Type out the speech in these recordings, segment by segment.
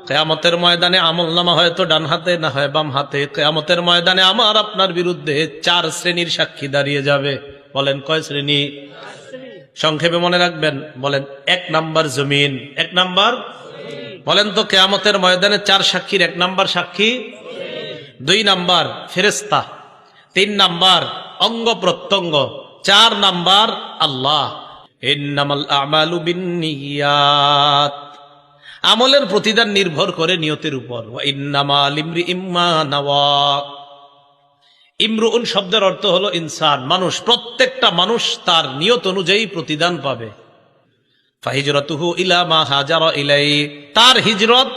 কিয়ামতের ময়দানে আমলনামা হয়তো ডান হাতে না হয় বাম হাতে। কিয়ামতের ময়দানে আমার আপনার বিরুদ্ধে 4 শ্রেণীর সাক্ষী দাঁড়িয়ে যাবে। বলেন কয় শ্রেণী? সংক্ষেপে মনে রাখবেন। বলেন 1 নাম্বার জমিন। 1 নাম্বার বলেন তো কিয়ামতের ময়দানে 4 সাক্ষীর 1 নাম্বার সাক্ষী, 2 নাম্বার ফেরেশতা, 3 নাম্বার অঙ্গ প্রত্যঙ্গ, 4 নাম্বার আল্লাহ। ইন্নামাল আমালু বিন্নিয়াত, আমলের প্রতিদান নির্ভর করে নিয়তের উপর। ওয়া ইন্নামা লিমরিইম মা নাওয়া। ইমরুন শব্দের অর্থ হলো ইনসান, মানুষ। প্রত্যেকটা মানুষ তার নিয়ত অনুযায়ী প্রতিদান পাবে। ফাহিজরাতুহু ইলা মা হাজারা ইলাই, তার হিজরত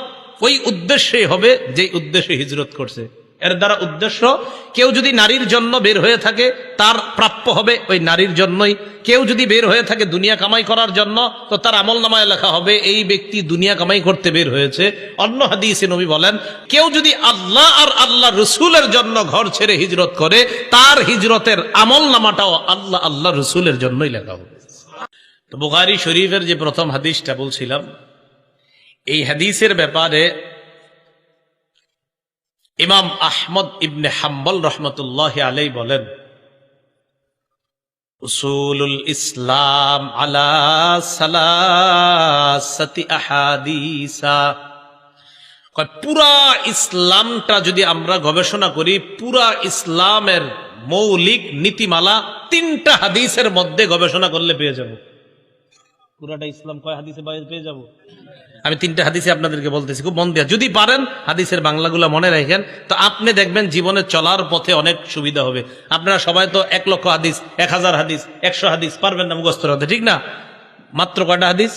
ওই উদ্দেশ্যে হবে যে উদ্দেশ্যে হিজরত করছে। এর দ্বারা উদ্দেশ্য, কেউ যদি নারীর জন্য বের হয়ে থাকে তার প্রাপ্য হবে ওই নারীর জন্যই। কেউ যদি বের হয়ে থাকে দুনিয়া কামাই করার জন্য, তো তার আমলনামায় লেখা হবে এই ব্যক্তি দুনিয়া কামাই করতে বের হয়েছে। অন্য হাদিসে নবী বলেন, কেউ যদি আল্লাহ আর আল্লাহ রসুলের জন্য ঘর ছেড়ে হিজরত করে, তার হিজরতের আমলনামাটাও আল্লাহ আল্লাহ রসুলের জন্যই লেখা হবে। তো বুখারী শরীফের যে প্রথম হাদিসটা বলছিলাম, এই হাদিসের ব্যাপারে ইমাম আহমদ ইবনে হাম্বল রহমতুল্লাহ আলাই বলেন, উসুলুল ইসলাম আলা সালাসাতি আহাদিসা। পুরা ইসলামটা যদি আমরা গবেষণা করি, পুরা ইসলামের মৌলিক নীতিমালা 3টা হাদিসের মধ্যে গবেষণা করলে পেয়ে যাব। পুরাটা ইসলাম কয় হাদিসে পেয়ে যাব? আমি 3টা হাদিসে আপনাদেরকে বলতেছি, খুব মন দিয়া যদি পারেন হাদিসের বাংলাগুলো মনে রাখেন, তো আপনি দেখবেন জীবনে চলার পথে অনেক সুবিধা হবে। আপনারা সবাই তো 1 লক্ষ হাদিস, 1000 হাদিস, 100 হাদিস পারবেন না মুখস্থ করতে, ঠিক না? মাত্র কয়টা হাদিস?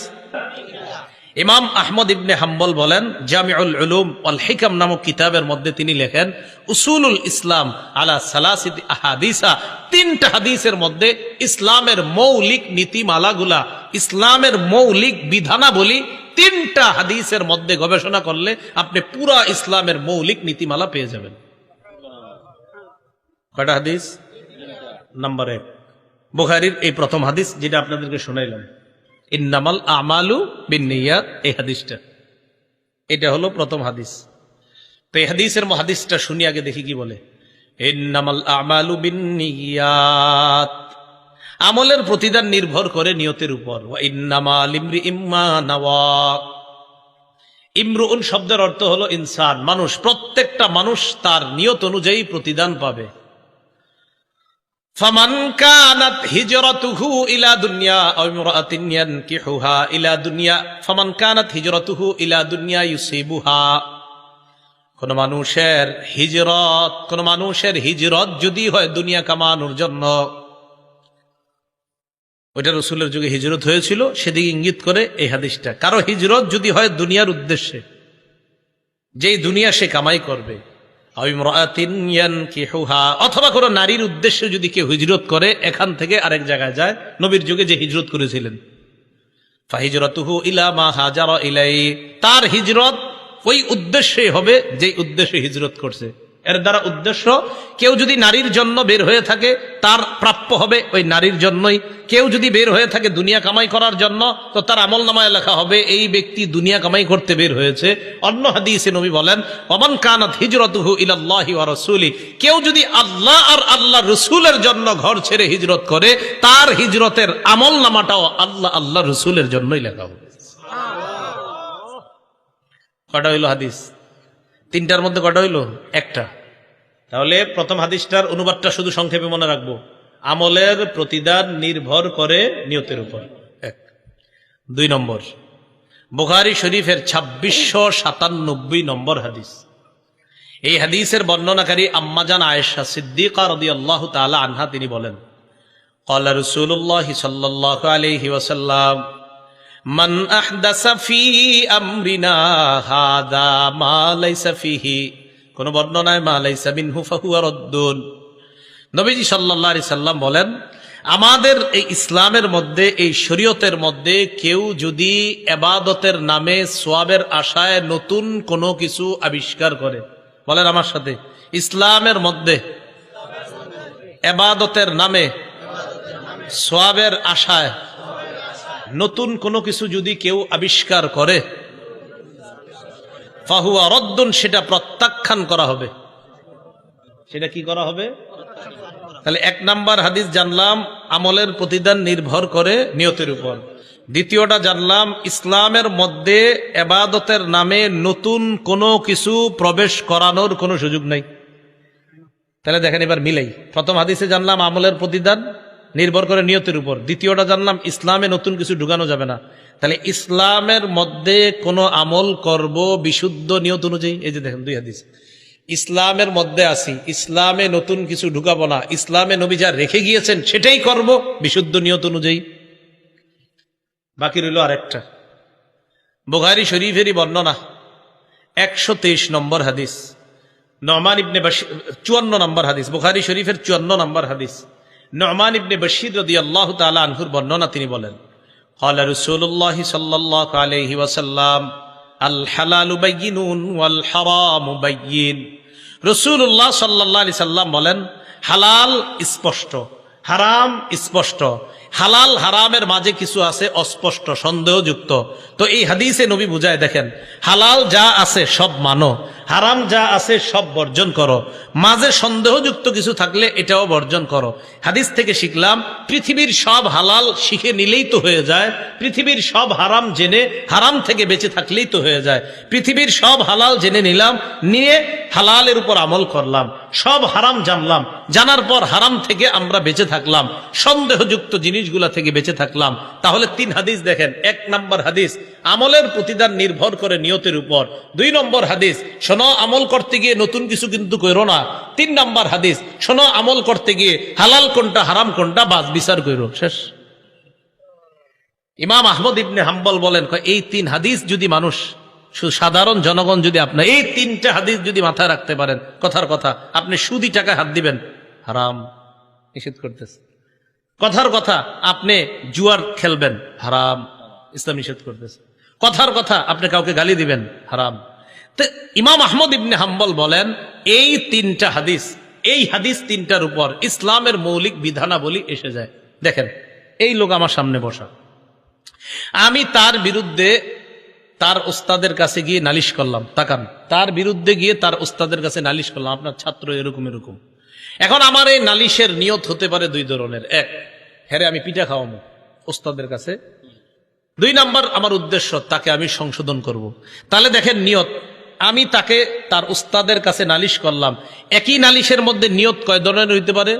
ইমাম আহমদ ইবনে হাম্বল বলেন, জামিউল উলুম ওয়াল হিকাম নামক কিতাবের মধ্যে তিনি লেখেন, উসুলুল ইসলাম আলা সালাসিতি আহাদিসা। 3টা হাদিসের মধ্যে ইসলামের মৌলিক নীতিমালাগুলা, ইসলামের মৌলিক বিধানাবলী 3টা হাদিসের মধ্যে গবেষণা করলে আপনি পুরা ইসলামের মৌলিক নীতিমালা পেয়ে যাবেন। কয়টা হাদিস? নাম্বার 1 বুখারীর এই প্রথম হাদিস, যেটা আপনাদেরকে শোনাইলাম, ইন্নামাল আমালু বিন্নিয়াত, এই হাদিসটা, এটা হলো প্রথম হাদিস। তো এই হাদিসটা শুনি আগে, দেখি কি বলে। ইন্নামাল আমালু বিন্নিয়াত, আমলের প্রতিদান নির্ভর করে নিয়তের উপর। ওয়া ইন্নামা লিমরিইম মা নাওয়া। ইমরুন শব্দের অর্থ হলো ইনসান, মানুষ। প্রত্যেকটা মানুষ তার নিয়ত অনুযায়ী প্রতিদান পাবে। ফামান কানাত হিজরাতুহু ইলা দুনিয়া আও ইমরাআতিন ইয়ানকিহুহা ইলা দুনিয়া ফামান কানাত হিজরাতুহু ইলা দুনিয়া ইউসিবুহা। কোন মানুষের হিজরত যদি হয় দুনিয়া কামানোর জন্য, ওইটা রাসূলের যুগে হিজরত হয়েছিল, সেদিকে ইঙ্গিত করে এই হাদিসটা। কারো হিজরত যদি হয় দুনিয়ার উদ্দেশ্যে, যেই দুনিয়া সে কামাই করবে, অথবা কোনো নারীর উদ্দেশ্যে যদি কেউ হিজরত করে, এখান থেকে আরেক জায়গায় যায়, নবীর যুগে যে হিজরত করেছিলেন, ফাহিজরাতুহু ইলা মা হাজারা ইলাই, তার হিজরত ওই উদ্দেশ্যে হবে যে উদ্দেশ্যে হিজরত করছে। এর দ্বারা উদ্দেশ্য, কেউ যদি নারীর জন্য বের হয়ে থাকে তার প্রাপ্য হবে ওই নারীর জন্যই। কেউ যদি বের হয়ে থাকে দুনিয়া কামাই করার জন্য, তো তার আমলনামায় লেখা হবে এই ব্যক্তি দুনিয়া কামাই করতে বের হয়েছে। অন্য হাদিসে নবী বলেন, ওমান কানাত হিজরাতুহু ইলাল্লাহি ওয়া রাসূলি, কেউ যদি আল্লাহ আর আল্লাহ রাসূলের জন্য ঘর ছেড়ে হিজরত করে, তার হিজরতের আমলনামাটাও আল্লাহ আল্লাহ রাসূলের জন্যই লেখা হবে। কটা হইল হাদিস? 3টার মধ্যে কটা হইল? 1টা। তাহলে প্রথম হাদিসটার অনুবাদটা শুধু সংক্ষেপে মনে রাখবো, আমলের প্রতিদান নির্ভর করে নিয়তের উপর। 1। 2 নম্বর, বুখারী শরীফের 2697 নম্বর হাদিস। এই হাদিসের বর্ণনাকারী আম্মাজান আয়েশা সিদ্দিকা রাদিয়াল্লাহু তাআলা আনহা, তিনি বলেন, ক্বালা রাসূলুল্লাহ সাল্লাল্লাহু আলাইহি ওয়াসাল্লাম, মান আহদাসা ফি আমরিনা হাদা মা লাইসা ফিহি, কোন বর্ণনায় মা লাইসা মিনহু ফাহুয়া রাদ্দুন। নবীজি সাল্লাল্লাহু আলাইহি সাল্লাম বলেন, আমাদের এই ইসলামের মধ্যে, এই শরীয়তের মধ্যে কেউ যদি ইবাদতের নামে সওয়াবের আশায় নতুন কোনো কিছু আবিষ্কার করে, বলেন আমার সাথে, ইসলামের মধ্যে ইবাদতের নামে সওয়াবের আশায় নতুন কোনো কিছু যদি কেউ আবিষ্কার করে, ফাহুয়া রদ্দুন, সেটা প্রত্যাখ্যান করা হবে। সেটা কি করা হবে? তাহলে 1 নাম্বার হাদিস জানলাম আমলের প্রতিদান নির্ভর করে নিয়তের উপর। দ্বিতীয়টা জানলাম ইসলামের মধ্যে ইবাদতের নামে নতুন কোনো কিছু প্রবেশ করানোর কোনো সুযোগ নাই। তাহলে দেখেন এবার মিলাই, প্রথম হাদিসে জানলাম আমলের প্রতিদান নির্ভর করে নিয়তের উপর, দ্বিতীয়টা জানলাম ইসলামে নতুন কিছু ঢুকানো যাবে না। তাহলে ইসলামের মধ্যে কোনো আমল করব বিশুদ্ধ নিয়ত অনুযায়ী। এই যে দেখেন 2 হাদিস, ইসলামের মধ্যে আছি, ইসলামে নতুন কিছু ঢুকাবো না, ইসলামে নবী যা রেখে গিয়েছেন সেটাই করব বিশুদ্ধ নিয়ত অনুযায়ী। বাকি রইল আরেকটা, বুখারী শরীফেরই বর্ণনা 123 নম্বর হাদিস, নুমান ইবনে বাশির 54 নম্বর হাদিস, বুখারী শরীফের 54 নম্বর হাদিস, নুমান ইবনে বাশির রাদিয়াল্লাহু তাআলা আনহুর বর্ণনা। তিনি বলেন, ক্বালা রাসূলুল্লাহ সাল্লাল্লাহু আলাইহি ওয়াসাল্লাম আল হালালু বাইয়িনুন ওয়াল হারামু বাইয়িন। রাসূলুল্লাহ সাল্লাল্লাহু আলাইহি সাল্লাম বলেন, হালাল স্পষ্ট, হারাম স্পষ্ট। হালাল হারামের মাঝে কিছু আছে অস্পষ্ট, সন্দেহযুক্ত। তো এই হাদিসে নবী বুঝায়, দেখেন হালাল যা আছে সব মানো, হারাম যা আছে সব বর্জন করো, মাঝে সন্দেহযুক্ত কিছু থাকলে এটাও বর্জন করো। হাদিস থেকে শিখলাম পৃথিবীর সব হালাল শিখে নিলেই তো হয়ে যায়, পৃথিবীর সব হারাম জেনে হারাম থেকে বেঁচে থাকলেই তো হয়ে যায়। পৃথিবীর সব হালাল জেনে নিলাম, নিয়ে হালালের উপর আমল করলাম, সব হারাম জানলাম, জানার পর হারাম থেকে আমরা বেঁচে থাকলাম, সন্দেহযুক্ত জিনিসগুলা থেকে বেঁচে থাকলাম। তাহলে 3 হাদিস দেখেন। 1 নাম্বার হাদিস আমলের প্রতিদান নির্ভর করে নিয়তের উপর। 2 নম্বর হাদিস শোনো আমল করতে গিয়ে নতুন কিছু কিন্তু করো না। 3 নাম্বার হাদিস শোনো আমল করতে গিয়ে হালাল কোনটা হারাম কোনটা বাছ বিচার করো। শেষ। ইমাম আহমদ ইবনে হাম্বল বলেন, এই 3 হাদিস যদি মানুষ, সাধারণ জনগণ যদি আপনার এই 3টা হাদিস যদি মাথায় রাখতে পারেন, কথার কথা আপনি সুদি টাকা হাত দিবেন, হারাম, নিষেধ করতেছে। কথার কথা আপনি জুয়ার খেলবেন, হারাম, ইসলাম নিষেধ করতেছে। কথার কথা আপনি কাউকে গালি দিবেন, হারাম। তো ইমাম আহমদ ইবনে হাম্বল বলেন, এই 3টা হাদিস, এই হাদিস 3টার উপর ইসলামের মৌলিক বিধানাবলী এসে যায়। দেখেন এই লোক আমার সামনে বসা, আমি তার বিরুদ্ধে তার ওস্তাদের কাছে গিয়ে নালিশ করলাম, তাকান, তার বিরুদ্ধে গিয়ে তার ওস্তাদের কাছে নালিশ করলাম, আপনার ছাত্র এরকম এরকম। এখন আমার এই নালিশের নিয়ত হতে পারে 2 ধরনের। 1, হ্যাঁ আমি পিঠা খাওয়াবো ওস্তাদের কাছে। 2 নাম্বার আমার উদ্দেশ্য তাকে আমি সংশোধন করব। তাহলে দেখেন নিয়ত, আমি তাকে তার উস্তাদের কাছে নালিশ করলাম, একই নালিশের মধ্যে নিয়ত কয় ধরনের হইতে পারে?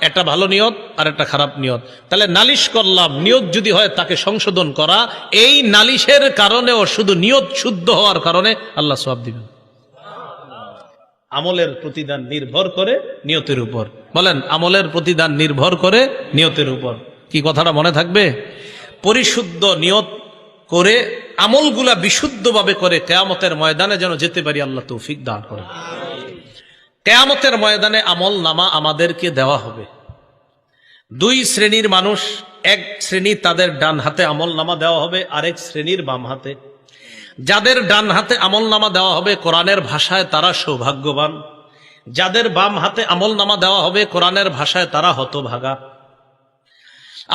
একটা ভালো নিয়ত আর একটা খারাপ নিয়ত। তাহলে নালিশ করলাম, নিয়ত যদি হয় তাকে সংশোধন করা, এই নালিশের কারণেও শুধু নিয়ত শুদ্ধ হওয়ার কারণে আল্লাহ সওয়াব দিবেন। আমলের প্রতিদান নির্ভর করে নিয়তের উপর। বলেন আমলের প্রতিদান নির্ভর করে নিয়তের উপর। কি কথাটা মনে থাকবে? পরিশুদ্ধ নিয়ত করে আমলগুলা বিশুদ্ধভাবে করে কিয়ামতের ময়দানে যেন যেতে পারি, আল্লাহ তৌফিক দান করেন। কিয়ামতের ময়দানে আমল নামা আমাদেরকে দেওয়া হবে। 2 শ্রেণীর মানুষ, 1 শ্রেণী তাদের ডান হাতে আমল নামা দেওয়া হবে, আরেক শ্রেণীর বাম হাতে। যাদের ডান হাতে আমল নামা দেওয়া হবে কোরআনের ভাষায় তারা সৌভাগ্যবান, যাদের বাম হাতে আমল নামা দেওয়া হবে কোরআনের ভাষায় তারা হতভাগা।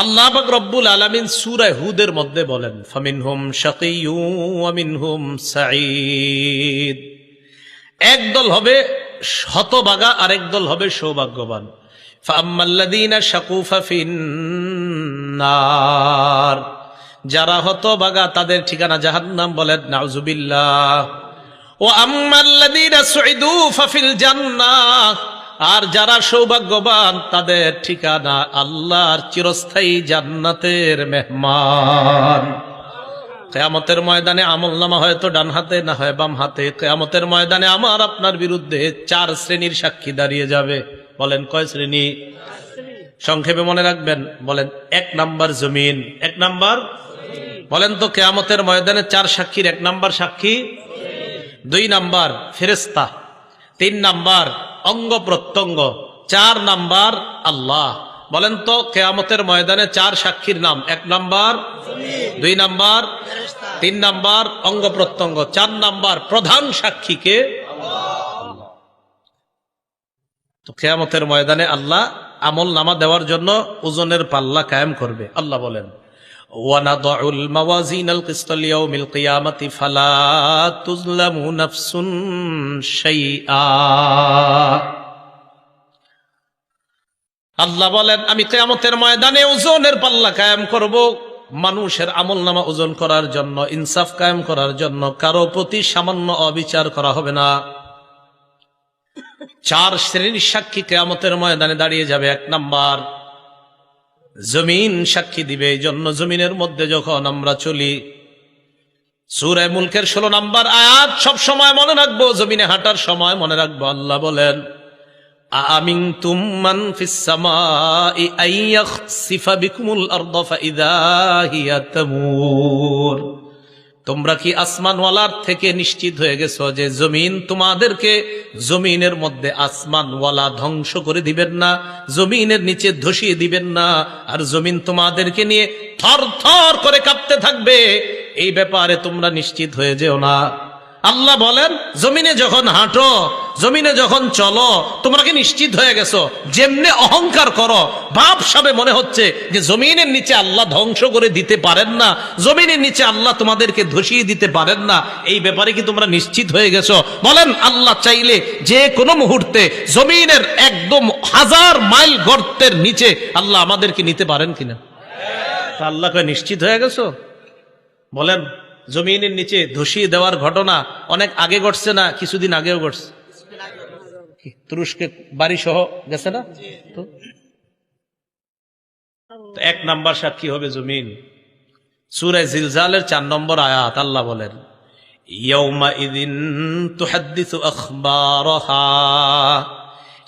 আল্লাহ পাক রব্বুল আলামিন সূরা হুদের মধ্যে বলেন, ফামিনহুম শাকিয়্যুন ওয়া মিনহুম সাঈদ। এক দল হবে হতভাগা, আরেক দল হবে সৌভাগ্যবান। ফাআম্মাল্লাযীনা শাকু ফাফিন্নার, যারা হতভাগা তাদের ঠিকানা জাহান্নাম, বলেন নাউযুবিল্লাহ। ওয়া আম্মাল্লাযীনা সুঈদু ফাফিল জান্নাহ, আর যারা সৌভাগ্যবান তাদের ঠিকানা আল্লাহর চিরস্থায়ী জান্নাতের মেহমান। কিয়ামতের ময়দানে আমলনামা হয়তো ডান হাতে না হয় বাম হাতে। কিয়ামতের ময়দানে আমার আপনার বিরুদ্ধে 4 শ্রেণীর সাক্ষী দাঁড়িয়ে যাবে। বলেন কয় শ্রেণী? সংক্ষেপে মনে রাখবেন, বলেন 1 নাম্বার জমিন। 1 নাম্বার বলেন তো, কিয়ামতের ময়দানে 4 সাক্ষীর 1 নাম্বার সাক্ষী, 2 নাম্বার ফেরেশতা, 3 নাম্বার অঙ্গ প্রত্যঙ্গ, 4 নাম্বার আল্লাহ। বলেন তো কিয়ামতের ময়দানে 4 সাক্ষীর নাম, 1 নাম্বার, 2 নাম্বার, 3 নাম্বার অঙ্গ প্রত্যঙ্গ, 4 নাম্বার প্রধান সাক্ষীকে আল্লাহ। তো কিয়ামতের ময়দানে আল্লাহ আমল নামা দেওয়ার জন্য ওজনের পাল্লা কায়েম করবে। আল্লাহ বলেন, وَنَضَعُ الْمَوَازِينَ الْقِسْطَ لِيَوْمِ الْقِيَامَةِ فَلَا تُظْلَمُ نَفْسٌ شَيْئًا। আল্লাহ বলেন, আমি কিয়ামতের ময়দানে ওজনের পাল্লা কায়েম করব, মানুষের আমলনামা ওজন করার জন্য, ইনসাফ কায়েম করার জন্য। কারো প্রতি সামান্য অবিচার করা হবে না। 4 শ্রেণীর সাক্ষী কিয়ামতের ময়দানে দাঁড়িয়ে যাবে। 1 নাম্বার, জমিন সাক্ষী দিবে। এই জন্য জমিনের মধ্যে যখন আমরা চলি, সূরা মুলকের 16 নম্বর আয়াত সব সময় মনে রাখবো, জমিনে হাঁটার সময় মনে রাখবো। আল্লাহ বলেন, আমিনতুম মান ফিস সামাই আইয়াখসিফা বিকুমুল আরদা ফাইযা হিয়া তামুর। তোমরা কি আসমানওয়ালার থেকে নিশ্চিত হয়ে গেছো যে জমিন তোমাদেরকে, জমিনের মধ্যে আসমানওয়ালা ধ্বংস করে দিবেন না, জমিনের নিচে ধসিয়ে দিবেন না, আর জমিন তোমাদেরকে নিয়ে থর থর করে কাঁপতে থাকবে, এই ব্যাপারে তোমরা নিশ্চিত হয়ে যেও না। আল্লাহ বলেন, জমিনে যখন হাঁটো, জমিনে যখন চলো, তোমরা কি নিশ্চিত হয়ে গেছো? যেমনে অহংকার করো, ভাবসাবে মনে হচ্ছে যে জমিনের নিচে আল্লাহ ধ্বংস করে দিতে পারেন না, জমিনের নিচে আল্লাহ তোমাদেরকে ধসিয়ে দিতে পারেন না, এই ব্যাপারে কি তোমরা নিশ্চিত হয়ে গেছো? বলেন, আল্লাহ চাইলে যে কোনো মুহূর্তে জমিনের একদম 1000 মাইল গর্তের নিচে আল্লাহ আমাদেরকে নিতে পারেন কিনা? আল্লাহকে নিশ্চিত হয়ে গেছো? বলেন, জমিনের নিচে ধসিয়ে দেওয়ার ঘটনা অনেক আগে ঘটছে না কিছুদিন আগেও ঘটছে? তুরস্কে বাড়ি সহ গেছে না? তো 1 নাম্বার সাক্ষী হবে জমিন। সূরা জিলজালের 4 নম্বর আয়াত আল্লাহ বলেন, ইয়াউমা ইযিন তুহাদ্দিসু আখবারাহা।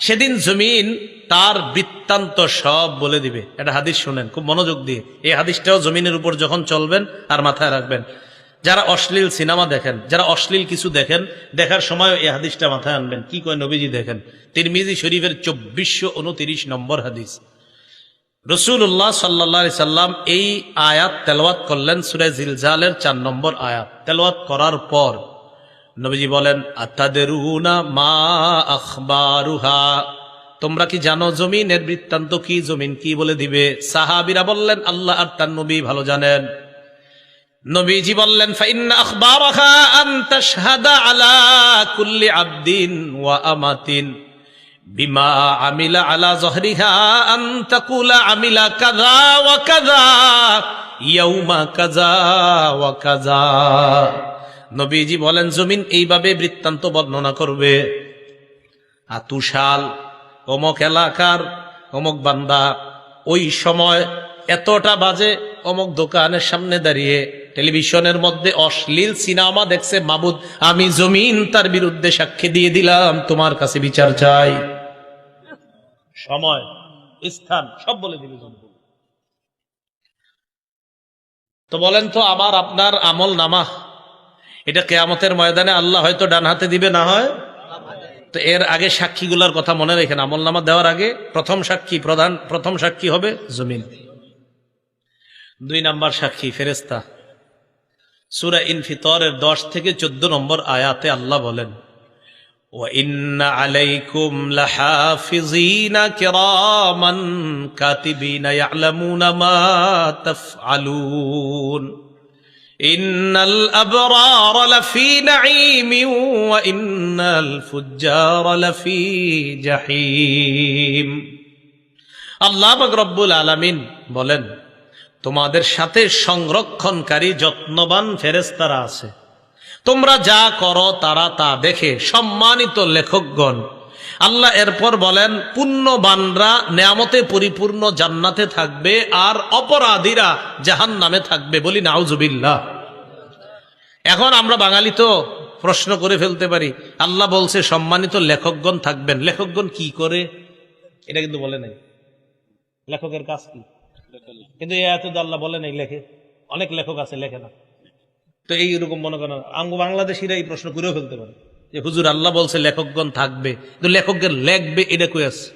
সেদিন জমিন তার বৃত্তান্ত সব বলে দিবে। এটা হাদিস শুনেন খুব মনোযোগ দিয়ে। এই হাদিসটাও জমিনের উপর যখন চলবেন আর মাথায় রাখবেন। যারা অশ্লীল সিনেমা দেখেন, যারা অশ্লীল কিছু দেখেন, দেখার সময় এই হাদিসটা মাথায় আনবেন। কি কয় নবীজি দেখেন, তিরমিজি শরীফের 2429 নম্বর হাদিস। রাসূলুল্লাহ সাল্লাল্লাহু আলাইহি সাল্লাম এই আয়াত তেলাওয়াত করলেন, সূরা জিলজালের 4 নম্বর আয়াত তেলাওয়াত করার পর নবীজি বলেন, আতাদরুনা মা আখবারুহা। তোমরা কি জানো জমিনের বৃত্তান্ত কি, জমিন কি বলে দিবে? সাহাবীরা বললেন, আল্লাহ আর তার নবী ভালো জানেন। নবীজি বললেন, ফাইন্না আখবারাহা আন তাশহাদা আলা কুল্লি আবদিন ওয়া আমাতিন বিমা আমিলা আলা যহরিহা আন তাকুলা আমিলা কাযা ওয়া কাযা ইয়াউমা কাযা ওয়া কাযা। নবীজি বলেন, জমিন এইভাবে বৃত্তান্ত বর্ণনা করবে, আতুশাল অমুক এলাকার অমুক বান্দা ওই সময় এতটা বাজে অমুক দোকানের সামনে দাঁড়িয়ে টেলিভিশনের মধ্যে অশ্লীল সিনেমা দেখছে। মাবুদ, আমি জমিন তার বিরুদ্ধে সাক্ষী দিয়ে দিলাম, তোমার কাছে বিচার চাই। সময়, স্থান সব বলে দিবি। তো বলেন তো, আমার আপনার আমল নামা এটা কিয়ামতের ময়দানে আল্লাহ হয়তো ডান হাতে দিবে, না হয়। তো এর আগে সাক্ষীগুলোর কথা মনে রেখেন। আমল নামা দেওয়ার আগে প্রথম সাক্ষী হবে জমিন। 2 নাম্বার সাক্ষী ফেরেশতা। সূরা ইনফিতরের 10 থেকে 14 নম্বর আয়াতে আল্লাহ বলেন, ওয়া ইন্না আলাইকুম লাহাফিজিনা কিরামান কাতিবিনা ইয়ালামুনা মা তাফআলুন ইন্নাল আবরারা লাফি নাঈমিন ওয়া ইন্নাল ফুজ্জারা লাফি জাহিম। আল্লাহ পাক রব্বুল আলামিন বলেন, তোমাদের সাথে সংরক্ষণকারী যত্নবান ফেরেশতারা আছে, তোমরা যা করো তারা তা দেখে। সম্মানিত লেখকগণ, আল্লাহ এরপর বলেন, পুণ্যবানরা নেয়ামতে পরিপূর্ণ জান্নাতে থাকবে আর অপরাধীরা জাহান্নামে থাকবে। বলি নাউজুবিল্লাহ। এখন আমরা বাঙালি তো প্রশ্ন করে ফেলতে পারি, আল্লাহ বলছে সম্মানিত লেখকগণ থাকবেন, লেখকগণ কি করে? এটা কিন্তু বলে নাই লেখকের কাজ কি, কিন্তু এই আয়াতে আল্লাহ বলে নাই লেখে। অনেক লেখক আছে লেখে না। তো এইরকম মনে করেন আমগো বাংলাদেশিরা এই প্রশ্ন করেও ফেলতে পারে যে হুজুর আল্লাহ বলছে লেখকগণ থাকবে, কিন্তু লেখকদের লেখবে এটা কই আছে?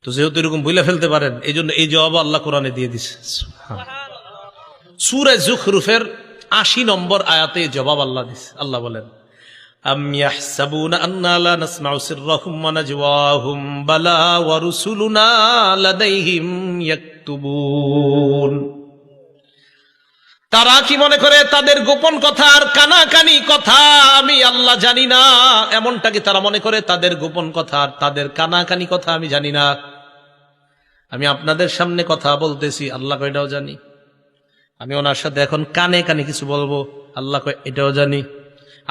তো যেহেতু এরকম বইলা ফেলতে পারেন, এই জন্য এই জবাব আল্লাহ কোরআনে দিয়ে দিছে। সূরা যুখরুফের 80 নম্বর আয়াতে জবাব আল্লাহ দিছে। আল্লাহ বলেন, আম ইয়াহসাবুনা আন্না লা নাসমাউ সিররাহুম ওয়া নাজওয়াহুম বালা ওয়া রুসুলুনা লাদাইহিম ইয়াকতুবুন। তারা কি মনে করে তাদের গোপন কথা আর কানাকানি কথা আমি আল্লাহ জানি না? এমনটা কি তারা মনে করে তাদের গোপন কথা আর তাদের কানাকানি কথা আমি জানি না? আমি আপনাদের সামনে কথা বলতেছি, আল্লাহ কয় এটাও জানি। আমি ওনার সাথে এখন কানে কানে কিছু বলবো, আল্লাহ কয় এটাও জানি।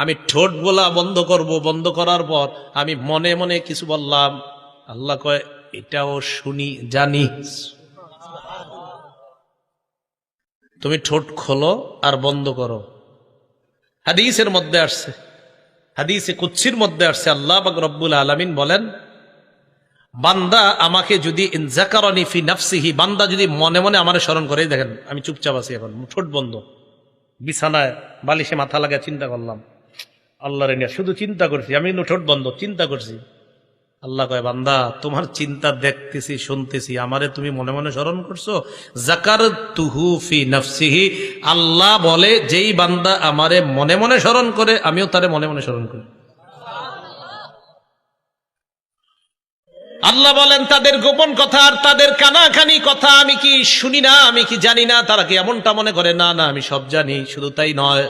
আমি ঠোঁট বলা বন্ধ করব, বন্ধ করার পর আমি মনে মনে কিছু বললাম, আল্লাহ কয় এটাও শুনি, জানি। তুমি ঠোঁট খোলো আর বন্ধ করো। হাদিসের মধ্যে আসছে, হাদিসে কুদসির মধ্যে আসছে, আল্লাহ পাক রব্বুল আলামিন বলেন, বান্দা আমাকে যদি ইনজাকারানি ফি নাফসিহি, বান্দা যদি মনে মনে আমারে স্মরণ করে, দেখেন আমি চুপচাপ আছি এখন, ঠোঁট বন্ধ, বিছানায় বালিশে মাথা লাগা চিন্তা করলাম, আল্লাহরে নিয়ে শুধু চিন্তা করছি, আমি কিন্তু ঠোঁট বন্ধ, চিন্তা করছি। আল্লাহ কয় বান্দা তোমার চিন্তা দেখতেছি, শুনতেছি, আমারে তুমি মনে মনে স্মরণ করছো। যাকারতুহু ফি নাফসিহি, আল্লাহ বলে যেই বান্দা আমারে মনে মনে স্মরণ করে আমিও তারে মনে মনে স্মরণ করি। আল্লাহ বলেন তাদের গোপন কথা আর তাদের কানাকানি কথা আমি কি শুনি না, আমি কি জানি না? তারা কি এমনটা মনে করে? না না, আমি সব জানি। শুধু তাই নয়,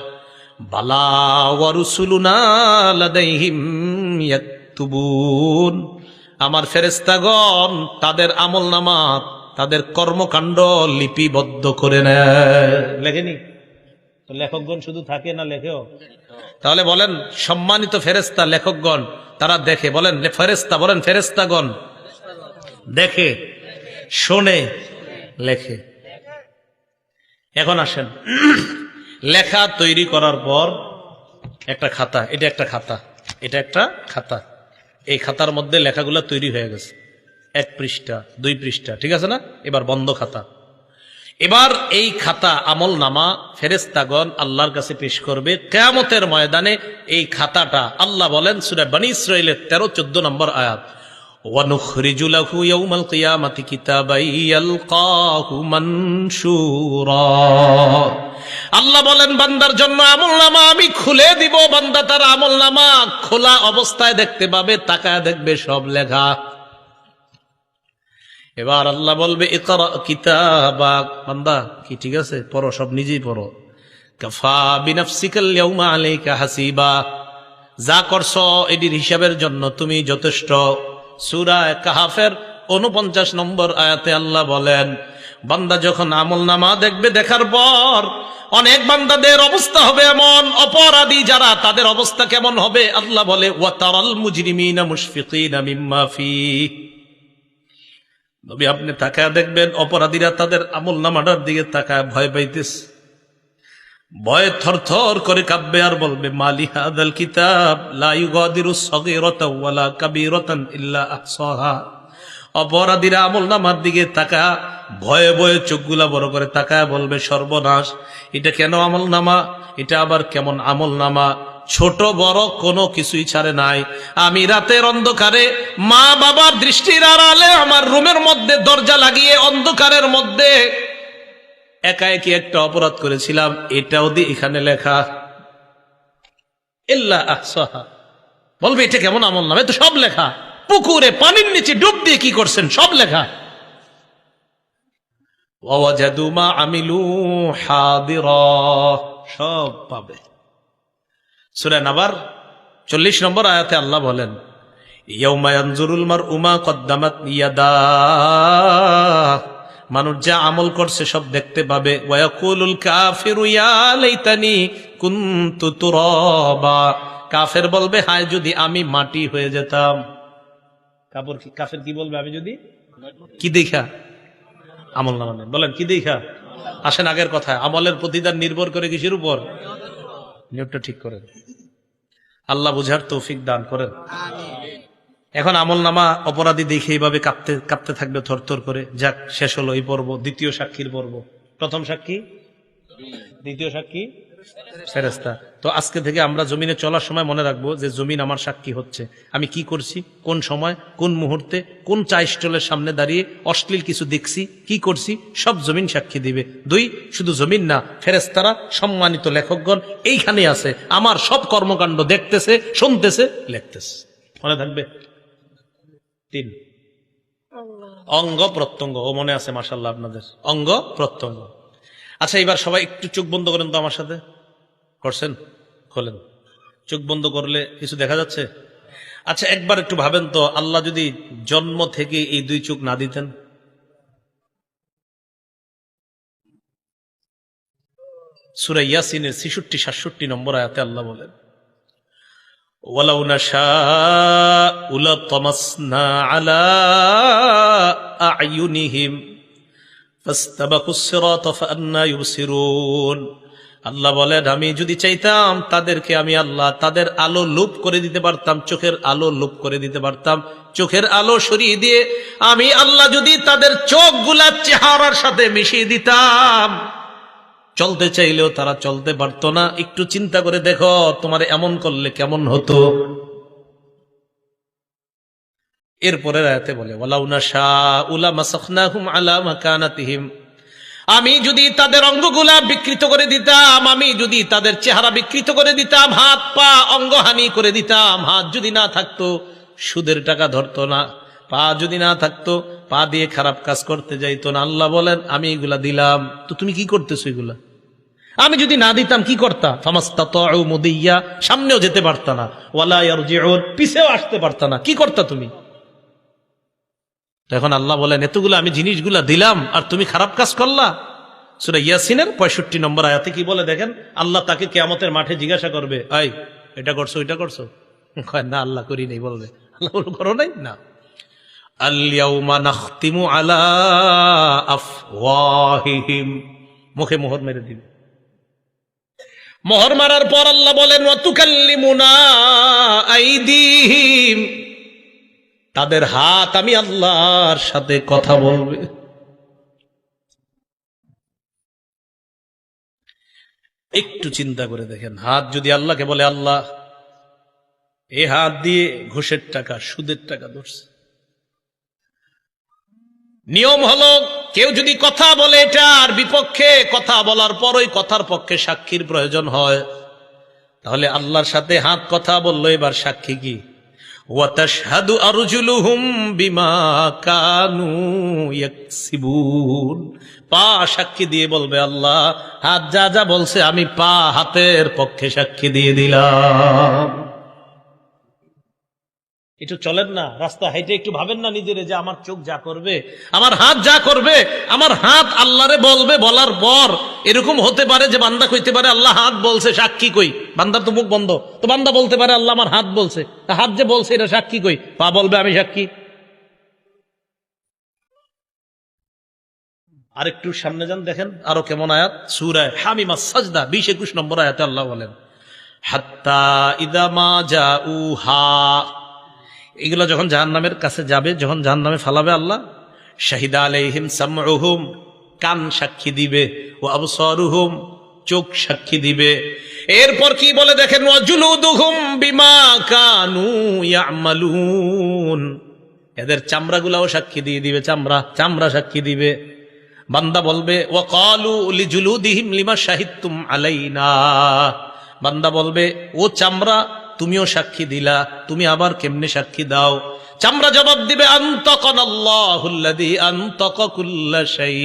বালা ওয়া রুসুলুনা লাদাইহিম ইয়াকতুবুন, আমার ফেরেশতাগণ তাদের আমলনামা, তাদের কর্মকাণ্ড লিপিবদ্ধ করে নেয়। লেখেনি তো? লেখকগণ শুধু থাকে না, লেখেও। তাহলে বলেন সম্মানিত ফেরেশতা লেখকগণ তারা দেখে, বলেন ফেরেশতা, বলেন ফেরেশতাগণ দেখে, শোনে, লেখে। এখন আসেন, লেখা তৈরি করার পর একটা খাতা, এটা একটা খাতা, এটা একটা খাতা, এই খাতার মধ্যে লেখাগুলা তৈরি হয়ে গেছে, 1 পৃষ্ঠা 2 পৃষ্ঠা, ঠিক আছে না? এবার বন্ধ খাতা। এবার এই খাতা আমল নামা ফেরেশতাগণ আল্লাহর কাছে পেশ করবে কিয়ামতের ময়দানে। এই খাতাটা আল্লাহ বলেন সূরা বনী ইসরাঈলের 13-14 নম্বর আয়াত, ওয়া নুখরিজু লাহু ইয়াউমাল কিয়ামাতি কিতাবান ইয়ালকাহু মানশুরা। আল্লাহ বলেন বান্দার জন্য আমলনামা আমি খুলে দিব, বান্দা তার আমলনামা খোলা অবস্থায় দেখতে পাবে, তাকায় দেখবে সব লেখা। এবার আল্লাহ বলবে ইকরা কিতাবাক, বান্দা কি ঠিক আছে, পড়ো, সব নিজেই পড়ো। কাফা বিনাফসিকাল ইয়াউমা আলাইকা হাসিবা, যা করছো এটির হিসাবের জন্য তুমি যথেষ্ট। সূরা কাহাফের 49 নম্বর আয়াতে আল্লাহ বলেন বান্দা যখন আমলনামা দেখবে, দেখার পর অনেক বান্দাদের অবস্থা হবে এমন, অপরাধী যারা তাদের অবস্থা কেমন হবে? আল্লাহ বলে ওয়া তারাল মুজরিমিনা মুশফিকিনা মিম্মা ফিহি, নবী আপনি তাকায় দেখবেন অপরাধীরা তাদের আমলনামাটার দিকে তাকায় ভয় পাইতেছে, ভয়ে থরথর করে কাঁপবে আর বলবে মালি হাদাল কিতাব লা ইউগাদিরু সগীরাতাও ওয়ালা কাবীরাতান ইল্লা আহসাহা। অপরাধীরা আমলনামার দিকে তাকায় ভয়ে ভয়ে চোখগুলা বড় করে তাকায় বলবে সর্বনাশ, এটা কেন আমলনামা, এটা আবার কেমন আমলনামা, ছোট বড় কোনো কিছুই ছাড়ে নাই। আমি রাতের অন্ধকারে মা বাবার দৃষ্টির আড়ালে আমার রুমের মধ্যে দরজা লাগিয়ে অন্ধকারের মধ্যে একা একই একটা অপরাধ করেছিলাম, এটাও দিয়ে এখানে লেখা ইল্লা আহসাহা। বলবে এটা কেমন আমলনামা, তো সব লেখা, পুকুরে পানির নিচে ডুব দিয়ে কি করছেন সব লেখা। ওয়া ওয়াজাদু মা আমিলু হাদিরা, সব পাবে। সূরা নাবার 40 নম্বর আয়াতে আল্লাহ বলেন ইয়াউমা ইয়ানজুরুল মারউ মা কদ্দামাত ইয়াদাহ, মানুষ যা আমল করছে সব দেখতে পাবে। ওয়া ইয়াকুলুল কাফিরু ইয়া লাইতানি কুনতু তুরাবা, কাফের বলবে হায় যদি আমি মাটি হয়ে যেতাম। কাফের কি বলবে? আমি যদি কি দেখা আমলনামা নেন, বলেন কি দেখা? আসেন আগের কথা, আমলের প্রতিদান নির্ভর করে কিসের উপর? নিয়তটা ঠিক করেন, আল্লাহ বুঝার তৌফিক দান করেন। এখন আমলনামা অপরাধী দেখে এইভাবে কাঁপতে কাঁপতে থাকবে থরথর করে। যাক, শেষ হলো এই পর্ব, দ্বিতীয় সাক্ষীর পর্ব। প্রথম সাক্ষী, দ্বিতীয় সাক্ষী ফেরেশতা। তো আজকে থেকে আমরা জমিনে চলার সময় মনে রাখবো যে জমিন আমার সাক্ষী হচ্ছে, আমি কি করছি, কোন সময়, কোন মুহূর্তে, কোন চা স্টলের সামনে দাঁড়িয়ে অশ্লীল কিছু দেখছি, কি করছি, সব জমিন সাক্ষী দিবে। 2, শুধু জমিন না, ফেরেশতারা সম্মানিত লেখকগণ এইখানে আছে, আমার সব কর্মকাণ্ড দেখতেছে, শুনতেছে, লিখতেছে। মনে থাকবে। 3, অঙ্গ প্রত্যঙ্গ। ও মনে আছে মাশাআল্লাহ আপনাদের, অঙ্গ প্রত্যঙ্গ। আচ্ছা, এবার সবাই একটু চোখ বন্ধ করেন তো আমার সাথে। করছেন? খোলেন। চোখ বন্ধ করলে কিছু দেখা যাচ্ছে? আচ্ছা, একবার একটু ভাবেন তো, আল্লাহ যদি জন্ম থেকে এই দুই চোখ না দিতেন? সূরা ইয়াসিনের ৬৬-৬৭ নম্বর আয়াতে আল্লাহ বলেন, ওয়ালাউ নাশাউ লাতামাসনা আলা আ'য়ুনিহিম ফাস্তাবাকুস সিরাতা ফাআন্না ইউবসিরুন। আল্লাহ বলেন, আমি যদি চাইতাম তাদেরকে আমি আল্লাহ তাদের আলো লোপ করে দিতে পারতাম, চোখের আলো লোপ করে দিতে পারতাম। চোখের আলো সরিয়ে দিয়ে আমি আল্লাহ যদি তাদের চোখগুলা চেহারার সাথে মিশিয়ে দিতাম, চলতে চাইলেও তারা চলতে পারতো না। একটু চিন্তা করে দেখো, তোমার এমন করলে কেমন হতো। এরপরের আয়াতে বলে, ওয়ালাউ নাশাউ লামাসাখনাহুম আলা মাকানাতিহিম, আমি যদি তাদের অঙ্গগুলা বিকৃত করে দিতাম, আমি যদি তাদের চেহারা বিকৃত করে দিতাম, হাত পা অঙ্গহানি করে দিতাম। হাত যদি না থাকতো সুদের টাকা ধরতো না, পা যদি না থাকতো পা দিয়ে খারাপ কাজ করতে যাইতো না। আল্লাহ বলেন, আমি এগুলা দিলাম, তো তুমি কি করতেছো এগুলা? আমি যদি না দিতাম কি করতা? ফামাস্তাতাউ মুদিয়া, সামনেও যেতে পারতা না, ওয়ালা ইয়ারজিউন, পিছেও আসতে পারতা না। কি করতা তুমি? এখন আল্লাহ বলেন, এতগুলো আমি জিনিসগুলা দিলাম আর তুমি খারাপ কাজ করলা। সূরা ইয়াসিনের ৬৫ নম্বর আয়াতে কি বলে দেখেন, আল্লাহ তাকে কিয়ামতের মাঠে জিজ্ঞাসা করবে, এই এটা করছো ওইটা করছো? কয় না, আল্লাহ করি নাই। বলবে, আল্লাহ করো নাই? না। আল ইয়াউমা নাখতিমু আলা আফওয়াহিহিম, মুখে মোহর মেরে দিবে। মোহর মারার পর আল্লাহ বলেন, ওয়া তুকাল্লিমুনা আইদিহিম, তাদের হাত আমি আল্লাহর সাথে কথা বলবে। একটু চিন্তা করে দেখেন, হাত যদি আল্লাহকে বলে, আল্লাহ এই হাত দিয়ে ঘুষের টাকা সুদের টাকা ধরছে। নিয়ম হলো, কেউ যদি কথা বলে এটার বিপক্ষে, কথা বলার পর ওই কথার পক্ষে সাক্ষীর প্রয়োজন হয়, তাহলে আল্লাহর সাথে হাত কথা বললো, এবার সাক্ষী কি? ওয়াতাশহাদু আরজুলুহুম বিমা কানু ইয়াকসিবুন, পা সাক্ষী দিয়ে বলবে, আল্লাহ হাত যা যা বলছে আমি পা হাতের পক্ষে সাক্ষী দিয়ে দিলাম। একটু চলেন না রাস্তা হাইটে, একটু ভাবেন না নিজেরে যে আমার চোখ যা করবে, আমার হাত যা করবে, আমার হাত আল্লাহরে বলবে। বলার পর এরকম হতে পারে যে বান্দা কইতে পারে, আল্লাহ হাত বলছে, সাক্ষী কই? বান্দার তো মুখ বন্ধ, তো বান্দা বলতে পারে, আল্লাহ আমার হাত বলছে, হাত যে বলছে এটা সাক্ষী কই? পা বলবে আমি সাক্ষী। আর একটু সামনে যান, দেখেন আরো কেমন আয়াত। সূরা হামিমা সাজদা ২০-২১ নম্বর আয়াতে আল্লাহ বলেন, হাত্তা ইদা মা জাউহা, এগুলো যখন জাহান্নামের কাছে যাবে, যখন জাহান্নামে ফালাবে আল্লাহ, শাহিদা আলাইহিম সামউহুম, কান সাক্ষী দিবে, ও আবসারুহুম, চোখ সাক্ষী দিবে। এরপর কি বলে দেখেন, ওয়া জুলুদুহুম বিমা কানু ইয়ামালুন, এদের চামড়াগুলাও সাক্ষী দিয়ে দিবে, চামড়া সাক্ষী দিবে। বান্দা বলবে, ওয়া ক্বালু লিজুলুদিহিম লিমা শাহিদতুম আলাইনা, বান্দা বলবে, ও চামড়া তুমিও সাক্ষী দিলা, তুমি আবার কেমনে সাক্ষী দাও? চামড়া জবাব দিবে, আনতাকানাল্লাহুল্লাযী আনতাকা কুল্লা শাই,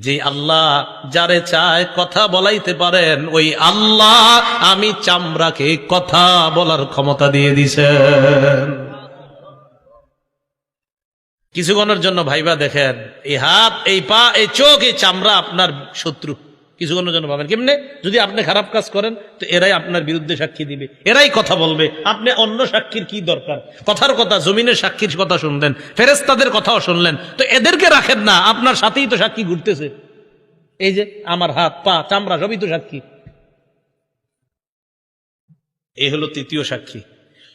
যে আল্লাহ যারে চায় কথা বলাইতে পারেন, ওই আল্লাহ আমি চামড়াকে কথা বলার ক্ষমতা দিয়ে দিছেন। কিছুক্ষণের জন্য ভাইবা দেখেন, এই হাত, এই পা, এই চোখ, এই চামড়া আপনার শত্রু। কিছুক্ষণের জন্য ভাবেন, কেমনে? যদি আপনি খারাপ কাজ করেন তো এরাই আপনার বিরুদ্ধে সাক্ষী দিবে, এরাই কথা বলবে। আপনি অন্য সাক্ষীর কি দরকার? কথার কথা, জমিনের সাক্ষীর কথা শুনলেন, ফেরেশতাদের কথাও শুনলেন, তো এদেরকে রাখেন না, আপনার সাথেই তো সাক্ষী ঘুরতেছে। এই যে আমার হাত পা চামড়া সবই তো সাক্ষী। এই হলো তৃতীয় সাক্ষী।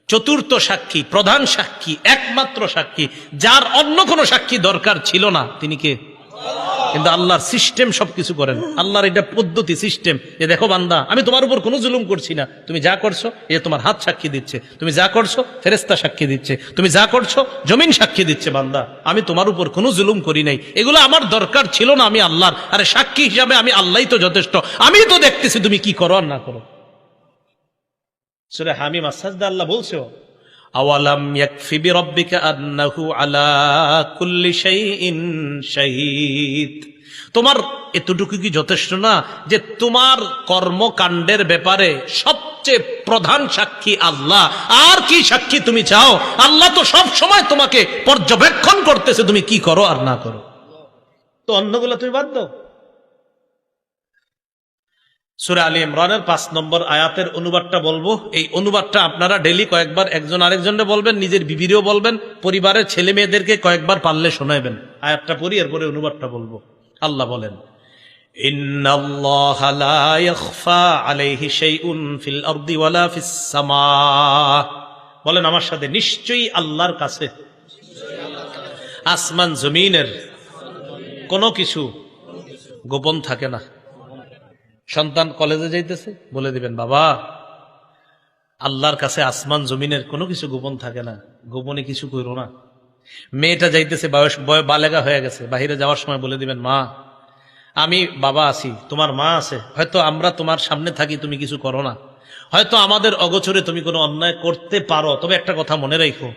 চতুর্থ সাক্ষী, প্রধান সাক্ষী, একমাত্র সাক্ষী, যার অন্য কোনো সাক্ষী দরকার ছিল না, তিনি কে? কিন্তু আল্লাহর সিস্টেম সবকিছু করেন, আল্লাহর এটা পদ্ধতি, সিস্টেম। যে দেখো বান্দা, আমি তোমার উপর কোনো জুলুম করছি না, তুমি যা করছো এ তোমার হাত সাক্ষী দিচ্ছে, তুমি যা করছো ফেরেশতা সাক্ষী দিচ্ছে, তুমি যা করছো জমিন সাক্ষী দিচ্ছে। বান্দা, আমি তোমার উপর কোনো জুলুম করি নাই, এগুলো আমার দরকার ছিল না, আমি আল্লাহর। আরে সাক্ষী হিসাবে আমি আল্লাহই তো যথেষ্ট, আমি তো দেখতেছি তুমি কি করো আর না করো। সূরা হামিম সাজদা আল্লাহ বলছো, আওয়ালাম ইয়াকফি বিরাব্বিকা আন্নাহু আলা কুল্লি শাইইন শাহীদ, তোমার এতটুকু কি যথেষ্ট না যে তোমার কর্মকাণ্ডের ব্যাপারে সবচেয়ে প্রধান সাক্ষী আল্লাহ? আর কি সাক্ষী তুমি চাও? আল্লাহ তো সব সময় তোমাকে পর্যবেক্ষণ করতেছে তুমি কি করো আর না করো। তো অন্যগুলো তুমি বাদ দাও। সূরা আলী ইমরানের 5 নম্বর আয়াতের অনুবাদটা বলবো। এই অনুবাদটা আপনারা ডেইলি কয়েকবার একজন আরেকজনকে বলবেন, নিজের বিবিরেও বলবেন, পরিবারের ছেলে মেয়েদেরকে কয়েকবার পারলে শোনাবেন। আয়াতটা পড়ি, এরপরে অনুবাদটা বলবো। আল্লাহ বলেন, ইন্নাল্লাহা লা ইয়াখফা আলাইহি শাইউন ফিল আরদি ওয়ালা ফিস সামা। বলেন আমার সাথে, নিশ্চয়ই আল্লাহর কাছে আসমান জমিনের কোনো কিছু গোপন থাকে না। সন্তান কলেজে যাইতেছে, বলে দিবেন, বাবা আল্লাহর কাছে আসমান জমিনের কোনো কিছু গোপন থাকে না, গোপনে কিছু করো না। মেয়েটা যাইতেছে, বালেগা হয়ে গেছে, বাহিরে যাওয়ার সময় বলে দিবেন, মা আমি বাবা আছি, তোমার মা আছে, হয়তো আমরা তোমার সামনে থাকি, তুমি কিছু করো না, হয়তো আমাদের অগোচরে তুমি কোনো অন্যায় করতে পারো, তবে একটা কথা মনে রাখো,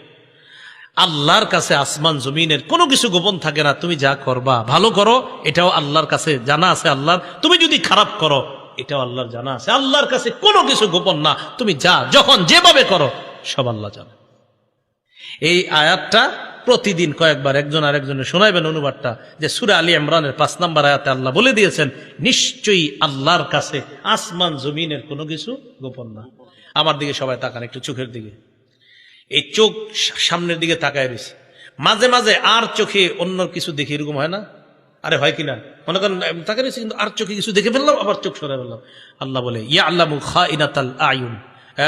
আল্লাহর কাছে আসমান জমিনের কোনো কিছু গোপন থাকে না। তুমি যা করবা ভালো করো, এটাও আল্লাহর কাছে জানা আছে আল্লাহর। তুমি যদি খারাপ করো, এটাও আল্লাহর জানা আছে। আল্লাহর কাছে কোনো কিছু গোপন না। তুমি যা যখন যেভাবে করো সব আল্লাহ জানে। এই আয়াতটা প্রতিদিন কয়েকবার একজন আরেকজনে শোনাইবেন অনুবাদটা, যে সূরা আলী ইমরানের 5 নম্বর আয়াতে আল্লাহ বলে দিয়েছেন, নিশ্চয়ই আল্লাহর কাছে আসমান জমিনের কোনো কিছু গোপন না। আমার দিকে সবাই তাকান, একটু চোখের দিকে। এই চোখ সামনের দিকে তাকায় রয়েছে, মাঝে মাঝে আর চোখে অন্য কিছু দেখি, এরকম হয় না? আরে হয় কিনা? মনে করেন তাকায় রয়েছে, কিন্তু আর চোখে কিছু দেখে ফেললাম, আবার চোখ সরাই ফেললাম। আল্লাহ বলে, ইয়ালামু খাইনাতাল আয়ুন,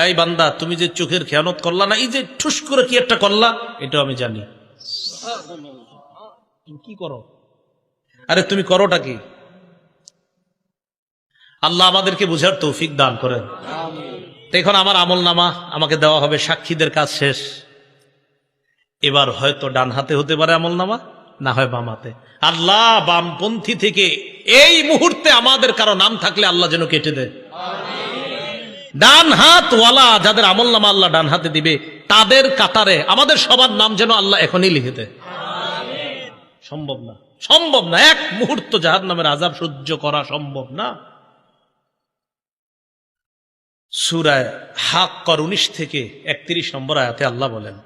এই বান্দা তুমি যে চোখের খেয়ানত করলা না, এই যে ঠুস করে কি একটা করলা, এটাও আমি জানি। তুমি কি করো? আরে তুমি করোটা কি? আল্লাহ আমাদেরকে বুঝার তৌফিক দান করেন। এখন আমার আমল নামা আমাকে দেওয়া হবে, সাক্ষীদের কাজ শেষ। এবার হয়তো ডান হাতে হতে পারে আমল নামা, না হয় বাম হাতে। আল্লাহ বামপন্থী থেকে এই মুহূর্তে আমাদের কারো নাম থাকলে আল্লাহ যেন কেটে দেয়। ডান হাত ওয়ালা যাদের আমল নামা আল্লাহ ডান হাতে দিবে, তাদের কাতারে আমাদের সবার নাম যেন আল্লাহ এখনই লিখে দেয়। সম্ভব না, সম্ভব না। এক মুহূর্ত জাহান্নামের আযাব সহ্য করা সম্ভব না। সূরা হাক্কার 19 থেকে 31 নম্বর আয়াতে আল্লাহ বলেন,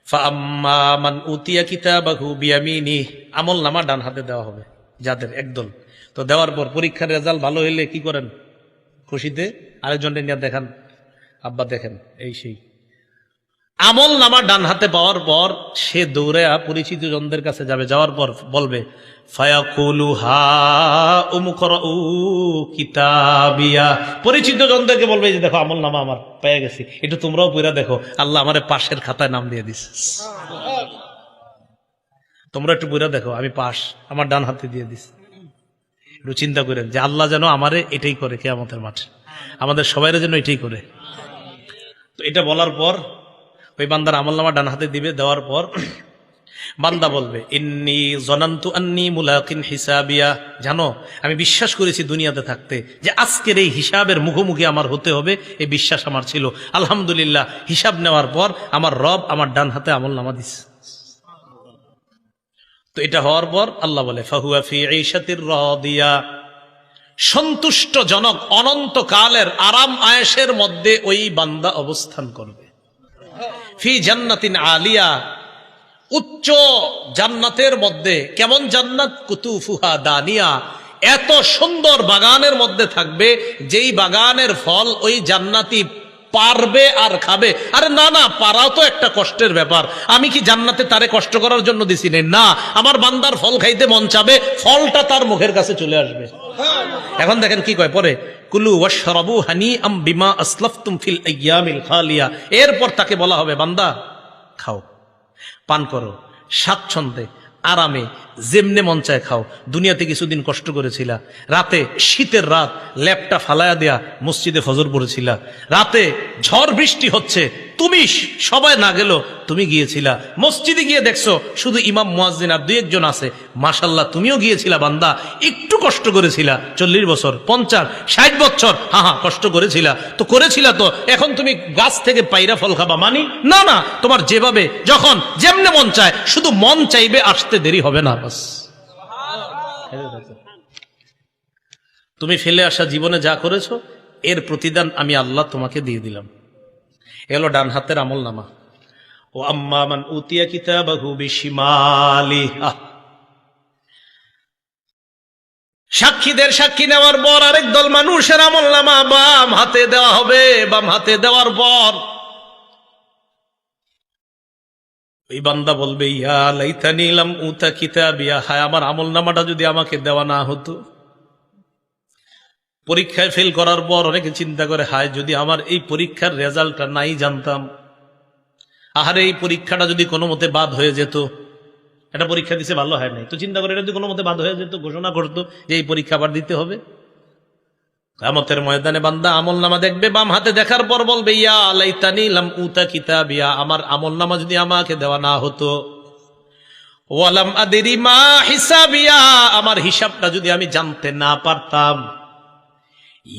ফাআম্মা মান উতিয়া কিতাবাহু বিয়ামিনিহি, আমল নামা ডান হাতে দেওয়া হবে যাদের, একদল। তো দেওয়ার পর পরীক্ষার রেজাল্ট ভালো হইলে কি করেন? খুশিতে আরেকজনকে নিয়ে দেখান, আব্বা দেখেন, এই সেই। আমল নামা ডান হাতে পাওয়ার পর সে দৌড়ে পরিচিত জনদের কাছে যাবে, যাওয়ার পর বলবে, ফায়াকুলু হা উমকরাউ কিতাবিয়া। পরিচিত জনদেরকে বলবে, যে দেখো আমল নামা আমার পেয়ে গেছি, একটু তোমরাও পড়া দেখো, আল্লাহ আমারে পাশের খাতায় নাম দিয়ে দিস, তোমরা একটু পড়া দেখো, আমি পাশ, আমার ডান হাতে দিয়ে দিস। একটু চিন্তা করেন যে আল্লাহ যেন আমারে এটাই করে কিয়ামতের মাঠে, আমাদের সবাইরা যেন এটাই করে। তো এটা বলার পর ওই বান্দার আমলনামা ডান হাতে দিবে, দেওয়ার পর বান্দা বলবে, ইন্নী জনান্তু আন্নী মুলাকিন হিসাবিয়া, জানো আমি বিশ্বাস করেছি দুনিয়াতে থাকতে যে আজকের এই হিসাবের মুখোমুখি আমার হতে হবে, এই বিশ্বাস আমার ছিল। আলহামদুলিল্লাহ, হিসাব নেওয়ার পর আমার রব আমার ডান হাতে আমলনামা দিছে। তো এটা হওয়ার পর আল্লাহ বলে, ফাহুয়া ফি ঈশাতির রাদিয়া, সন্তুষ্টজনক অনন্তকালের আরাম আয়েশের মধ্যে ওই বান্দা অবস্থান করবে। ফি জান্নাতিন আলিয়া, উচ্চ জান্নাতের মধ্যে। কেমন জান্নাত? কুতুফুহা দানিয়া, এত সুন্দর বাগানের মধ্যে থাকবে, যেই বাগানের ফল ওই জান্নাতি পারবে আর খাবে। আরে না না, পারাও তো একটা কষ্টের ব্যাপার। আমি কি জান্নাতে তারে কষ্ট করার জন্য দিছি না? আমার বান্দার ফল খাইতে মন চাবে, ফলটা তার মুখের কাছে চলে আসবে। এখন দেখেন কি কয় পরে, কুলু ওয়াশরাবু হানিআম বিমা আসলাফতুম ফিল আইয়ামিল খালিয়া। এরপর তাকে বলা হবে, বান্দা খাও, পান করো, স্বাচ্ছন্দ্যে, আরামে, যেমনে মন চায় খাও। দুনিয়াতে কিছুদিন কষ্ট করেছিলা, রাতে শীতের রাত ল্যাপটা ফালায়া দেয়া মসজিদে ফজর পড়েছিলা, রাতে ঝড় বৃষ্টি হচ্ছে, তুমি সবাই না গেল তুমি গিয়েছিলা, মসজিদে গিয়ে দেখছো শুধু ইমাম মুয়াজ্জিন আর দুই একজন আছে, মাশাল্লাহ তুমিও গিয়েছিলা বান্দা, একটু কষ্ট করেছিলা, 40 বছর 50 60 বছর কষ্ট করেছিলা তো করেছিলা, তো এখন তুমি গাছ থেকে পাইরা ফল খাবা মানি না? না, তোমার যেভাবে যখন যেমনে মন চায়, শুধু মন চাইবে, আসতে দেরি হবে না। বাস তুমি ফেলে আসা জীবনে যা করেছো এর প্রতিদান আমি আল্লাহ তোমাকে দিয়ে দিলাম। এলো ডান হাতের আমল নামা। ও আম্মা মান উতিয়া কিতাবাহু বিশিমালি, সাক্ষীদের সাক্ষী নেওয়ার পর আরেক দল মানুষের আমল নামা বাম হাতে দেওয়া হবে। বাম হাতে দেওয়ার পর এই বান্দা বলবে, ইয়া লাইতানি লাম উতা কিতাবিয়া, হায় আমার আমল নামাটা যদি আমাকে দেওয়া না হতো। পরীক্ষায় ফেল করার পর অনেকে চিন্তা করে, হায় যদি আমার এই পরীক্ষার রেজাল্টটা নাই জানতাম, আহারে এই পরীক্ষাটা যদি কোনো মতে বাদ হয়ে যেত, এটা পরীক্ষা দিছে ভালো হয় নাই, তো চিন্তা করে এটা যদি কোনো মতে বাদ হয়ে যেত, ঘোষণা করতো যে এই পরীক্ষা আবার দিতে হবে। কিয়ামতের ময়দানে বান্দা আমল নামা দেখবে, বাম হাতে দেখার পর বলবে, ইয়া লাইতানি লাম উতা কিতাবিয়া, আমার আমল নামা যদি আমাকে দেওয়া না হতো। ওয়ালাম আদরি মা হিসাবিয়া, আমার হিসাবটা যদি আমি জানতে না পারতাম।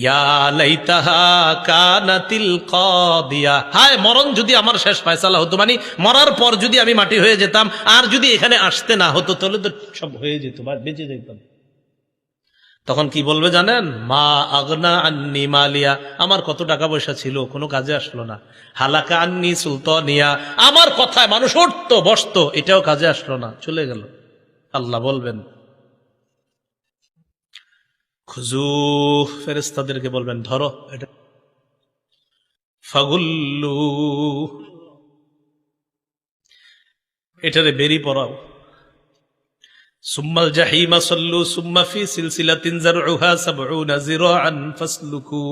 ইয়া লাইতাহা কানাতিল কাদিয়া, হায় মরণ যদি আমার শেষ ফয়সালা হতো, মানে মরার পর যদি আমি মাটি হয়ে যেতাম, আর যদি এখানে আসতে না হতো, তাহলে তো সব হয়ে যেত, বেঁচে যেতাম। তখন কি বলবে জানেন? মা আগনা আন্নি মালিয়া, আমার কত টাকা পয়সা ছিল, কোনো কাজে আসলো না। হালাকা আন্নি সুলতানিয়া, আমার কথায় মানুষ উঠতো বসতো, এটাও কাজে আসলো না, চলে গেল। আল্লাহ বলবেন, খুজু, ফেরেশতাদেরকে বলবেন ধরো এটা, ফাগুল্লু, এটারে বেরি পড়াও। সুম্মাল জাহিমা সাল্লু সুম্মা ফি সিলসিলাতিন যারউহা ৭০ যিরাআন ফাসলুকু,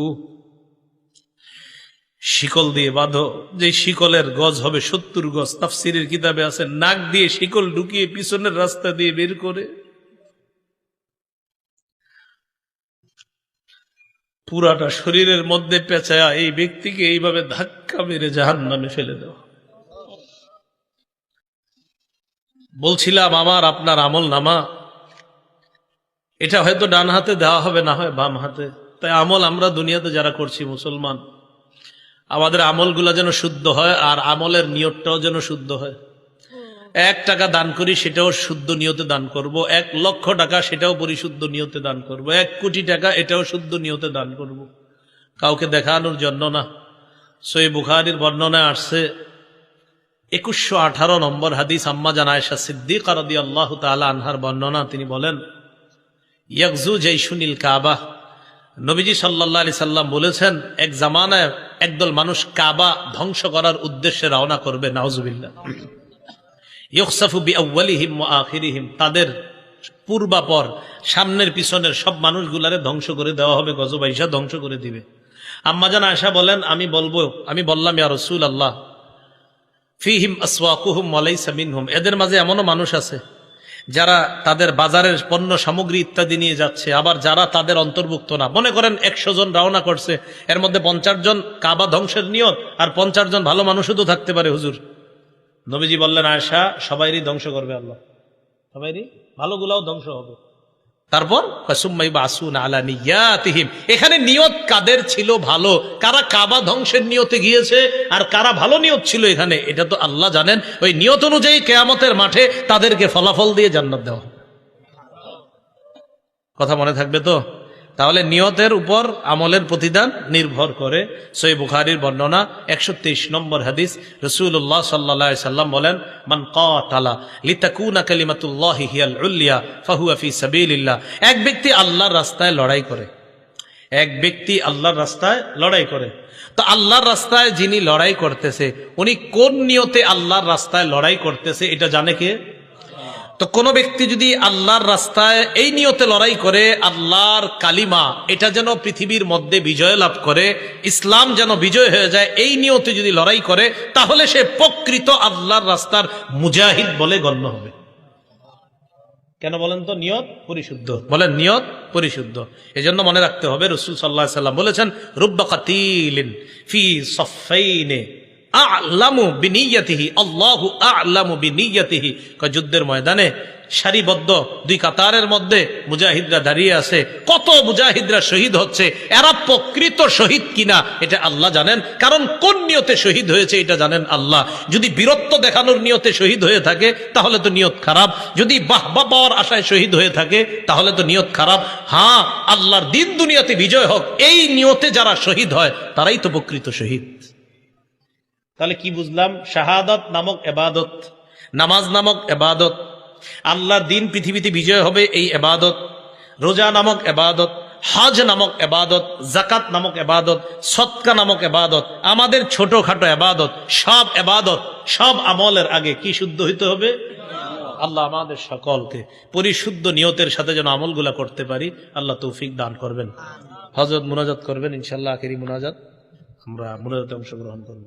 শিকল দিয়ে বাঁধো, যে শিকলের গজ হবে ৭০ গজ। তাফসীরের কিতাবে আছে নাক দিয়ে শিকল ঢুকিয়ে পিছনের রাস্তা দিয়ে বের করে পুরাটা শরীরের মধ্যে পেঁচায়া এই ব্যক্তিকে এইভাবে ধাক্কা মেরে জাহান্নামে ফেলে দেওয়া। বলছিলাম আমার আপনার আমল নামা, এটা হয়তো ডান হাতে দেওয়া হবে, না হয় বাম হাতে। তাই আমল আমরা দুনিয়াতে যারা করছি মুসলমান, আমাদের আমলগুলা যেন শুদ্ধ হয়, আর আমলের নিয়তটাও যেন শুদ্ধ হয়। 1 টাকা দান করি, সেটাও শুদ্ধ নিয়তে দান করব। 1 লক্ষ টাকা, সেটাও পরিশুদ্ধ নিয়তে দান করব। 1 কোটি টাকা, এটাও শুদ্ধ নিয়তে দান করব, কাউকে দেখানোর জন্য না। সহিহ বুখারীর বর্ণনায় আসছে 2118 নম্বর হাদিস, আম্মা জান আয়েশা সিদ্দিকা রাদিয়াল্লাহু তাআলা আনহার বর্ণনা। তিনি বলেন, ইয়াগজু জাইশুনিল কাবা, নবীজি সাল্লাল্লাহু আলাইহি সাল্লাম বলেছেন, এক জামানায় একদল মানুষ কাবা ধ্বংস করার উদ্দেশ্যে রওনা করবে, নাউজুবিল্লাহ। ইউখসাফু বিআউয়ালিহিম ওয়া আখিরিহিম, তাদের পূর্বাপর সামনের পিছনের সব মানুষগুলারে ধ্বংস করে দেওয়া হবে, গজব আইসা ধ্বংস করে দিবে। আম্মা জান আয়েশা বলেন, আমি বললাম, ইয়া রাসূলুল্লাহ, ফিহিম আসওয়াকুহুম ওয়া লাইসা মিনহুম, এদের মাঝে এমনও মানুষ আছে যারা তাদের বাজারের পণ্য সামগ্রী ইত্যাদি নিয়ে যাচ্ছে, আবার যারা তাদের অন্তর্ভুক্ত না। মনে করেন 100 জন রওনা করছে, এর মধ্যে 50 জন কাবা ধ্বংসের নিয়ত, আর 50 জন ভালো মানুষও তো থাকতে পারে হুজুর। নবীজি বললেন, আয়েশা, সবাইরই ধ্বংস করবে আল্লাহ, সবাইরই, ভালোগুলাও ধ্বংস হবে। তারপর এখানে নিয়ত কাদের ছিল ভালো, কারা কাবা ধ্বংসের নিয়তে গিয়েছে আর কারা ভালো নিয়ত ছিল এখানে, এটা তো আল্লাহ জানেন। ওই নিয়ত অনুযায়ী কিয়ামতের মাঠে তাদেরকে ফলাফল দিয়ে জান্নাত দেওয়া হবে। কথা মনে থাকবে তো? তাহলে নিয়তের উপর আমলের প্রতিদান নির্ভর করে। সহিহ বুখারীর বর্ণনা 123 নম্বর হাদিস, রাসূলুল্লাহ সাল্লাল্লাহু আলাইহি সাল্লাম বলেন, মান কাতালা লিতাকুনা কালিমাতুল্লাহি হিয়াল উলিয়া ফাহুয়া ফি সাবিলিল্লাহ, এক ব্যক্তি আল্লাহর রাস্তায় লড়াই করে, এক ব্যক্তি আল্লাহর রাস্তায় লড়াই করে। তো আল্লাহর রাস্তায় যিনি লড়াই করতেছে, উনি কোন নিয়তে আল্লাহর রাস্তায় লড়াই করতেছে এটা জানে কে? তো কোন ব্যক্তি যদি আল্লাহর রাস্তায় এই নিয়তে লড়াই করে, আল্লাহর কালিমা এটা যেন পৃথিবীর মধ্যে বিজয় লাভ করে, ইসলাম যেন বিজয় হয়ে যায়, এই নিয়তে যদি লড়াই করে, তাহলে সে প্রকৃত আল্লাহর রাস্তার মুজাহিদ বলে গণ্য হবে। কেন বলেন তো? নিয়ত পরিশুদ্ধ। বলেন নিয়ত পরিশুদ্ধ। এজন্য মনে রাখতে হবে রাসূল সাল্লাল্লাহু আলাইহি সাল্লাম বলেছেন, রুব্বা কাতিলিন ফি সাফাইনে আ'লামু বিনিয়াতিহি আল্লাহু আ'লামু বিনিয়াতিহি। যুদ্ধের ময়দানে সারিবদ্ধ দুই কাতারের মধ্যে মুজাহিদরা দাঁড়িয়ে আছে, কত মুজাহিদরা শহীদ হচ্ছে, এরা প্রকৃত শহীদ কিনা এটা আল্লাহ জানেন, কারণ কোন নিয়তে শহীদ হয়েছে এটা জানেন আল্লাহ। যদি বীরত্ব দেখানোর নিয়তে শহীদ হয়ে থাকে তাহলে তো নিয়ত খারাপ, যদি বাহবা পাওয়ার আশায় শহীদ হয়ে থাকে তাহলে তো নিয়ত খারাপ। হ্যাঁ, আল্লাহর দিন দুনিয়াতে বিজয় হোক এই নিয়তে যারা শহীদ হয় তারাই তো প্রকৃত শহীদ। তাহলে কি বুঝলাম? শাহাদাত নামক এবাদত, নামাজ নামক এবাদত, আল্লাহর দিন পৃথিবীতে বিজয় হবে এই এবাদত, রোজা নামক এবাদত, হজ নামক এবাদত, জাকাত নামক এবাদত, সদকা নামক এবাদত, আমাদের ছোটখাটো এবাদত, সব এবাদত, সব আমলের আগে কি শুদ্ধ হইতে হবে? আল্লাহ আমাদের সকলকে পরিশুদ্ধ নিয়তের সাথে যেন আমলগুলা করতে পারি, আল্লাহ তৌফিক দান করবেন। হযরত মুনাজাত করবেন ইনশাআল্লাহ, আখেরি মুনাজাত। আমরা মুনাজাতে অংশগ্রহণ করব।